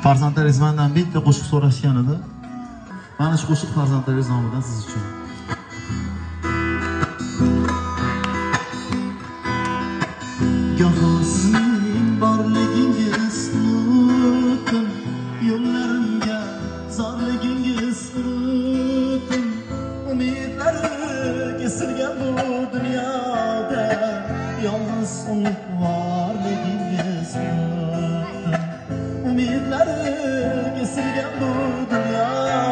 Farzandlaringiz mendan bitta qo'shiq so'rashgan edi. Mana shu qo'shiq farzandlaringiz nomidan siz uchun. Goho sizning borligingiz unutdim, yo'llarimga zorligingiz unutdim. Umidlari kesilgan bu dunyoda yolg'iz umidvorligingiz unutdim. Umidlari kesilgan bu dunyoda